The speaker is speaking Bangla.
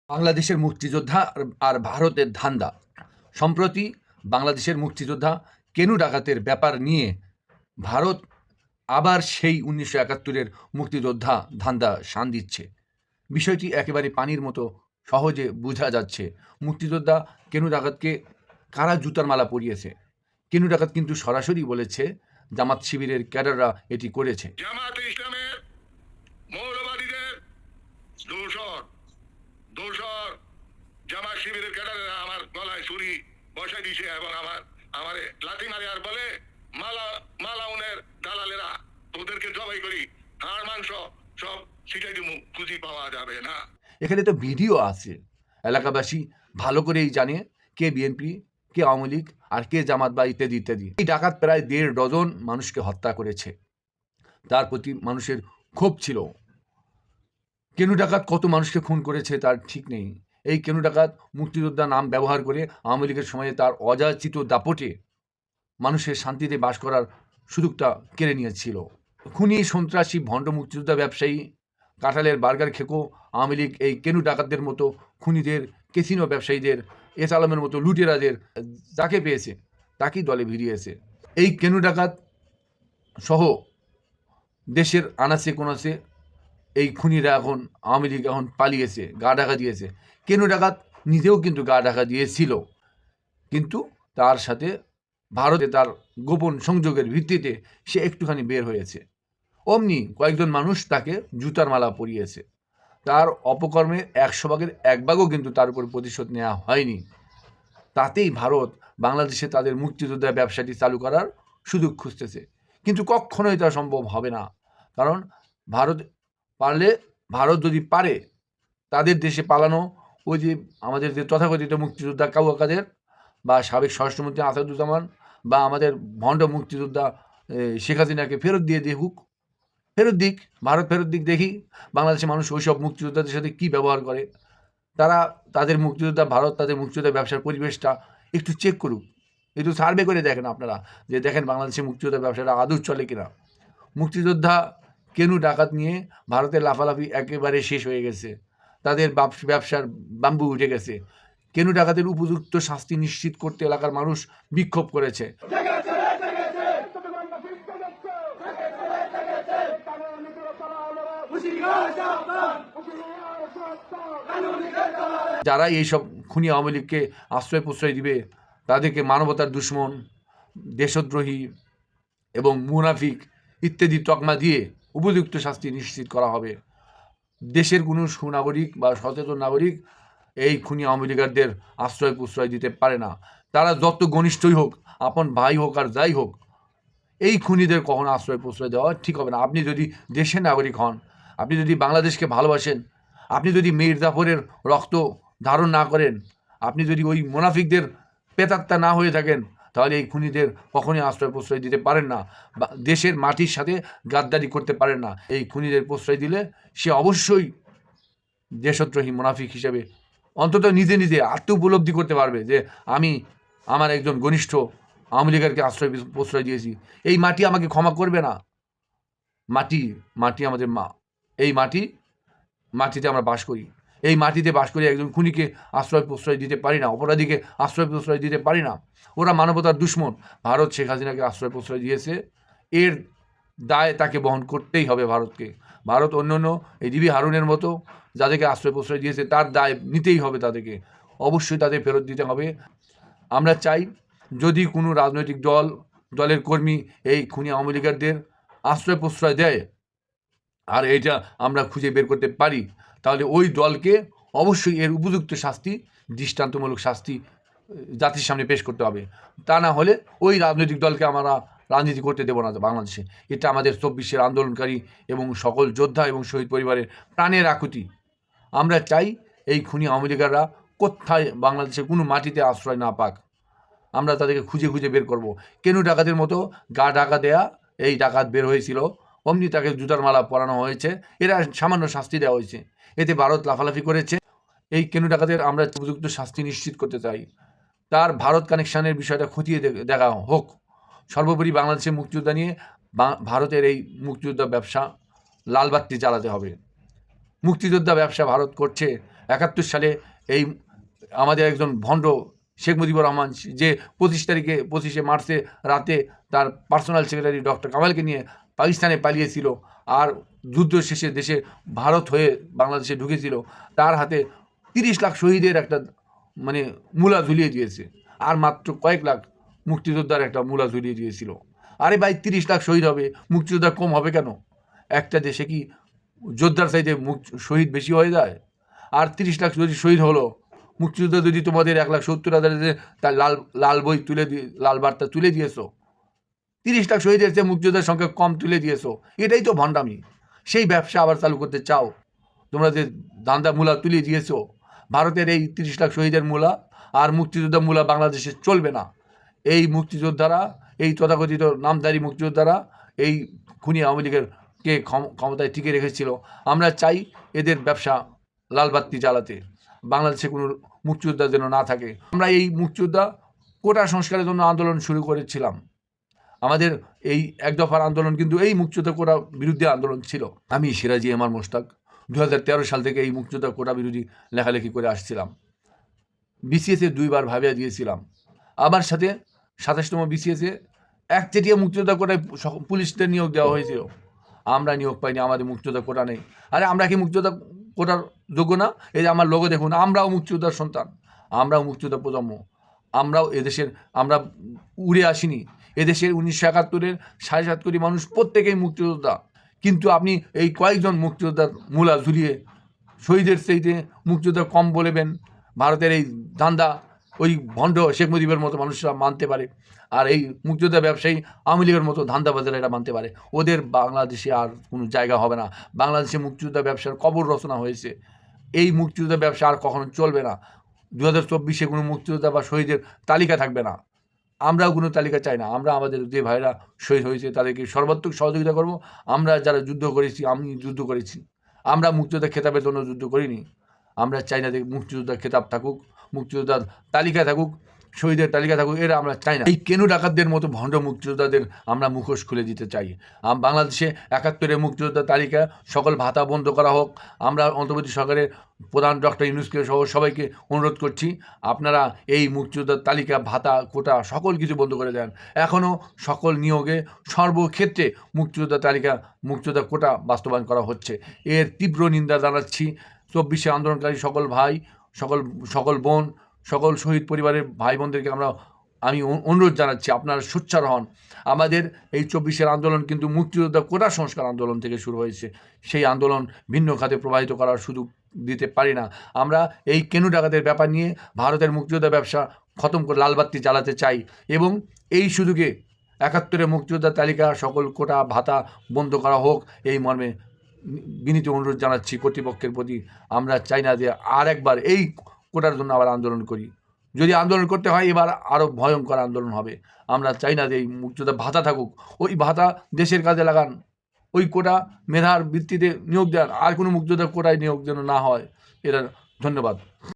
বাংলাদেশের মুক্তিযোদ্ধা আর ভারতের ধান্দা। সম্প্রতি বাংলাদেশের মুক্তিযোদ্ধা কেনু ডাকাতের ব্যাপার নিয়ে ভারত আবার সেই ১৯৭১-এর মুক্তিযোদ্ধা ধান্দা শান দিচ্ছে। বিষয়টি একেবারে পানির মতো সহজে বোঝা যাচ্ছে। মুক্তিযোদ্ধা কেনু ডাকাতকে কারা জুতার মালা পরিয়েছে? কেনু ডাকাত কিন্তু সরাসরি বলেছে জামাত শিবিরের ক্যাডাররা এটি করেছে। জামাতে ইসলামের মৌলবাদীদের দোষর জামাত শিবিরের ক্যাডারেরা আমার গলায় ছুরি বসাই দিছে এবং আমার লাথি মারে আর বলে মালাউনের দালালেরা তোদেরকে জবাই করি, হাড় মাংস সব ছিটাই দিমু, খুঁজি পাওয়া যাবে না। এখানে তো ভিডিও আছে, এলাকাবাসী ভালো করেই জানে কে বিএনপি, কে আওয়ামী লীগ আর কে জামাত বা ইত্যাদি ইত্যাদি। এই ডাকাত প্রায় ১.৫ ডজন মানুষকে হত্যা করেছে। তার প্রতি মানুষের ক্ষোভ ছিল। কেনু ডাকাত কত মানুষকে খুন করেছে তার ঠিক নেই। এই কেনু ডাকাত মুক্তিযোদ্ধা নাম ব্যবহার করে আওয়ামী লীগের সময়ে তার অযাচিত দাপটে মানুষের শান্তিতে বাস করার সুযোগটা কেড়ে নিয়েছিল। খুনি, সন্ত্রাসী, ভণ্ড মুক্তিযোদ্ধা ব্যবসায়ী, কাঁঠালের বার্গার খেকো আওয়ামী লীগ এই কেনু ডাকাতদের মতো খুনিদের, কেসিনো ব্যবসায়ীদের, এস আলমের মতো লুটেরাদের যাকে পেয়েছে তাকেই দলে ভিড়িয়েছে। এই কেনু ডাকাত সহ দেশের আনাচে কোনাচে এই খুনিরা এখন আওয়ামী লীগ এখন পালিয়েছে, গা ঢাকা দিয়েছে। কেনু ডাকাত নিজেও কিন্তু গা ঢাকা দিয়েছিল, কিন্তু তার সাথে ভারতে তার গোপন সংযোগের ভিত্তিতে সে একটুখানি বের হয়েছে। অমনি কয়েকজন মানুষ তাকে জুতার মালা পরিয়েছে। তার অপকর্মের ১০০ ভাগের ১ ভাগও কিন্তু তার উপর প্রতিশোধ নেওয়া হয়নি। তাতেই ভারত বাংলাদেশে তাদের মুক্তিযোদ্ধা ব্যবসাটি চালু করার সুযোগ খুঁজতেছে, কিন্তু কখনোই তা সম্ভব হবে না। কারণ ভারত যদি পারে তাদের দেশে পালানো, ওই যে আমাদের যে তথাকথিত মুক্তিযোদ্ধা কাউয়া কাদের বা সাবেক স্বরাষ্ট্রমন্ত্রী আসাদুজ্জামান বা আমাদের ভণ্ড মুক্তিযোদ্ধা শেখ হাসিনাকে ফেরত দিক, ভারত ফেরত দিক, দেখি বাংলাদেশের মানুষ ওই সব মুক্তিযোদ্ধাদের সাথে কী ব্যবহার করে। ভারত তাদের মুক্তিযোদ্ধা ব্যবসার পরিবেশটা একটু চেক করুক, একটু সার্ভে করে দেখেন আপনারা, যে দেখেন বাংলাদেশের মুক্তিযোদ্ধা ব্যবসাটা আদৌ চলে কিনা। মুক্তিযোদ্ধা কেনু ডাকাত নিয়ে ভারতের লাফালাফি একেবারে শেষ হয়ে গেছে, তাদের ব্যবসার বাম্বু উঠে গেছে। কেনু ডাকাতের উপযুক্ত শাস্তি নিশ্চিত করতে এলাকার মানুষ বিক্ষোভ করেছে। যারা এইসব খুনি আওয়ামী লীগকে আশ্রয় প্রশ্রয় দিবে তাদেরকে মানবতার দুশ্মন, দেশদ্রোহী এবং মুনাফিক ইত্যাদি তকমা দিয়ে উপযুক্ত শাস্তি নিশ্চিত করা হবে। দেশের কোনো সুনাগরিক বা সচেতন নাগরিক এই খুনি আওয়ামী লীগারদের আশ্রয় প্রশ্রয় দিতে পারে না। তারা যত ঘনিষ্ঠই হোক, আপন ভাই হোক আর যাই হোক, এই খুনিদের কখনো আশ্রয় প্রশ্রয় দেওয়া ঠিক হবে না। আপনি যদি দেশের নাগরিক হন, আপনি যদি বাংলাদেশকে ভালোবাসেন, আপনি যদি মীর জাফরের রক্ত ধারণ না করেন, আপনি যদি ওই মুনাফিকদের পেতাত্তা না হয়ে থাকেন, তাহলে এই খুনিদের কখনোই আশ্রয় প্রশ্রয় দিতে পারেন না, দেশের মাটির সাথে গাদ্দারি করতে পারেন না। এই খুনিদের প্রশ্রয় দিলে সে অবশ্যই দেশদ্রোহী মুনাফিক হিসেবে অন্তত নিজে আত্ম উপলব্ধি করতে পারবে যে আমি আমার একজন ঘনিষ্ঠ আওয়ামী লীগেরকে আশ্রয় প্রশ্রয় দিয়েছি। এই মাটি আমাকে ক্ষমা করবে না। মাটি আমাদের মা। এই মাটিতে আমরা বাস করি। এই মাটিতে বাস করে একজন খুনিকে আশ্রয় প্রশ্রয় দিতে পারি না, অপরাধীকে আশ্রয় প্রশ্রয় দিতে পারি না। ওরা মানবতার দুশ্মন। ভারত শেখ হাসিনাকে আশ্রয় প্রশ্রয় দিয়েছে, এর দায় তাকে বহন করতেই হবে ভারতকে। ভারত অন্য এই ডিবি হারুনের মতো যাদেরকে আশ্রয় প্রশ্রয় দিয়েছে তার দায় নিতেই হবে, তাদেরকে অবশ্যই তাদের ফেরত দিতে হবে। আমরা চাই যদি কোনো রাজনৈতিক দলের কর্মী এই খুনি আওয়ামী লীগারদের আশ্রয় প্রশ্রয় দেয় আর এটা আমরা খুঁজে বের করতে পারি, তাহলে ওই দলকে অবশ্যই এর উপযুক্ত শাস্তি, দৃষ্টান্তমূলক শাস্তি জাতির সামনে পেশ করতে হবে। তা না হলে ওই রাজনৈতিক দলকে আমরা রাজনীতি করতে দেবো না বাংলাদেশে। এটা আমাদের ২৪-এর আন্দোলনকারী এবং সকল যোদ্ধা এবং শহীদ পরিবারের প্রাণের আকুতি। আমরা চাই এই খুনি আওয়ামী লীগাররা কোথায় বাংলাদেশের কোনো মাটিতে আশ্রয় না পাক। আমরা তাদেরকে খুঁজে বের করব। কেনু ডাকাতের মতো গা ঢাকা দেয়া এই ডাকাত বের হয়েছিল, অমনি তাকে জুতার মালা পরানো হয়েছে, এরা সামান্য শাস্তি দেওয়া হয়েছে। এতে ভারত লাফালাফি করেছে। এই কেনু ডাকাতের আমরা উপযুক্ত শাস্তি নিশ্চিত করতে চাই। তার ভারত কানেকশানের বিষয়টা খতিয়ে দেখা হোক। সর্বোপরি বাংলাদেশের মুক্তিযোদ্ধা নিয়ে ভারতের এই মুক্তিযোদ্ধা ব্যবসা লালবাতি জ্বালাতে হবে। মুক্তিযোদ্ধা ব্যবসা ভারত করছে 71 সালে এই আমাদের একজন ভণ্ড শেখ মুজিবুর রহমান যে 25 মার্চে রাতে তার পার্সোনাল সেক্রেটারি ডক্টর কামালকে নিয়ে পাকিস্তানে পালিয়েছিল আর যুদ্ধ শেষে দেশে ভারত হয়ে বাংলাদেশে ঢুকেছিল, তার হাতে 30 লাখ শহীদের একটা মানে মূলা ঝুলিয়ে দিয়েছে, আর মাত্র কয়েক লাখ মুক্তিযোদ্ধার একটা মূলা ঝুলিয়ে দিয়েছিল। আরে ভাই, 30 লাখ শহীদ হবে, মুক্তিযোদ্ধা কম হবে কেন? একটা দেশে কি যোদ্ধার চাইতে শহীদ বেশি হয়ে যায়? আর 30 লাখ যদি শহীদ হলো, মুক্তিযোদ্ধা যদি তোমাদের 1,70,000 তার লাল বই তুলে দিয়ে লাল বার্তা তুলে দিয়েছো, 30 লাখ শহীদের চেয়ে মুক্তিযোদ্ধার সংখ্যা কম তুলে দিয়েছো, এটাই তো ভণ্ডামি। সেই ব্যবসা আবার চালু করতে চাও তোমরা, যে দান্দা মূলা তুলে দিয়েছো। ভারতের এই 30 লাখ শহীদের মূলা আর মুক্তিযোদ্ধা মূলা বাংলাদেশে চলবে না। এই মুক্তিযোদ্ধারা, এই তথাকথিত নামধারী মুক্তিযোদ্ধারা এই খুনি আওয়ামী লীগের কে ক্ষমতায় টিকে রেখেছিল। আমরা চাই এদের ব্যবসা লালবাতি জ্বালাতে, বাংলাদেশে কোনো মুক্তিযোদ্ধা যেন না থাকে। আমরা এই মুক্তিযোদ্ধা কোটা সংস্কারের জন্য আন্দোলন শুরু করেছিলাম। আমাদের এই এক দফার আন্দোলন কিন্তু এই মুক্তিযোদ্ধা কোটা বিরুদ্ধে আন্দোলন ছিল। আমি সিরাজি এমআর মোশতাক 2013 সাল থেকে এই মুক্তিযোদ্ধা কোটা বিরোধী লেখালেখি করে আসছিলাম। বিসিএসে 2 বার ভাবিয়া দিয়েছিলাম। আবার সাথে 27তম বিসিএসে একচেটিয়া মুক্তিযোদ্ধা কোটায় পুলিশদের নিয়োগ দেওয়া হয়েছিল। আমরা নিয়োগ পাইনি, আমাদের মুক্তিযোদ্ধা কোটা নেই। আরে আমরা কি মুক্তিযোদ্ধা কোটার যোগ্য না? এই যে আমার লোগো দেখুন, আমরাও মুক্তিযোদ্ধার সন্তান, আমরাও মুক্তিযোদ্ধা প্রজন্ম, আমরাও এদেশের, আমরা উড়ে আসিনি। এদেশের 1971-এর 7.5 কোটি মানুষ প্রত্যেকেই মুক্তিযোদ্ধা। কিন্তু আপনি এই কয়েকজন মুক্তিযোদ্ধার মূলা ঝুলিয়ে শহীদের চাইতে মুক্তিযোদ্ধা কম বলবেন, ভারতের এই ধান্দা ওই ভণ্ড শেখ মুজিবের মতো মানুষরা মানতে পারে, আর এই মুক্তিযোদ্ধা ব্যবসায়ী আওয়ামী লীগের মতো ধান্দাবাজারা এটা মানতে পারে। ওদের বাংলাদেশে আর কোনো জায়গা হবে না। বাংলাদেশে মুক্তিযোদ্ধা ব্যবসার কবর রচনা হয়েছে। এই মুক্তিযোদ্ধা ব্যবসা আর কখনো চলবে না। 2024-এ কোনো মুক্তিযোদ্ধা বা শহীদের তালিকা থাকবে না। আমরাও কোনো তালিকা চাই না। আমরা আমাদের যে ভাইরা শহীদ হয়েছে তাদেরকে সর্বাত্মক সহযোগিতা করব। আমরা যারা যুদ্ধ করেছি, আমি যুদ্ধ করেছি, আমরা মুক্তিযোদ্ধা খেতাবের জন্য যুদ্ধ করিনি। আমরা চাই না যে মুক্তিযোদ্ধা খেতাব থাকুক, মুক্তিযোদ্ধার তালিকা থাকুক, শহীদের তালিকা থাকুক, এরা আমরা চাই না। এই কেনু ডাকাতদের মতো ভণ্ড মুক্তিযোদ্ধাদের আমরা মুখোশ খুলে দিতে চাই। বাংলাদেশে 71-এর মুক্তিযোদ্ধার তালিকা সকল ভাতা বন্ধ করা হোক। আমরা অন্তর্বর্তী সরকারের প্রধান ডক্টর ইউনূসকে সহ সবাইকে অনুরোধ করছি, আপনারা এই মুক্তিযোদ্ধার তালিকা, ভাতা, কোটা সকল কিছু বন্ধ করে দেন। এখনও সকল নিয়োগে সর্বক্ষেত্রে মুক্তিযোদ্ধার তালিকা, মুক্তিযোদ্ধা কোটা বাস্তবায়ন করা হচ্ছে। এর তীব্র নিন্দা জানাচ্ছি। 24-এ আন্দোলনকারী সকল ভাই, সকল বোন, সকল শহীদ পরিবারের ভাই বোনদেরকে আমি অনুরোধ জানাচ্ছি, আপনারা সোচ্চার হন। আমাদের এই 24-এর আন্দোলন কিন্তু মুক্তিযোদ্ধা কোটা সংস্কার আন্দোলন থেকে শুরু হয়েছে। সেই আন্দোলন ভিন্ন খাতে প্রবাহিত করার সুযোগ দিতে পারি না। আমরা এই কেনু ডাকাতের ব্যাপার নিয়ে ভারতের মুক্তিযোদ্ধা ব্যবসা খতম করে লালবাতি জ্বালাতে চাই, এবং এই সুযোগে 71-এর মুক্তিযোদ্ধা তালিকা, সকল কোটা ভাতা বন্ধ করা হোক, এই মর্মে বিনীত অনুরোধ জানাচ্ছি কর্তৃপক্ষের প্রতি। আমরা চাই না যে আর একবার এই কোটার জন্য আবার আন্দোলন করি। যদি আন্দোলন করতে হয়, এবার আরও ভয়ঙ্কর আন্দোলন হবে। আমরা চাই না যে এই মুক্তিযোদ্ধা ভাতা থাকুক, ওই ভাতা দেশের কাজে লাগান, ওই কোটা মেধার ভিত্তিতে নিয়োগ দেন, আর কোনো মুক্তিযোদ্ধা কোটায় নিয়োগ যেন না হয়। এরা ধন্যবাদ।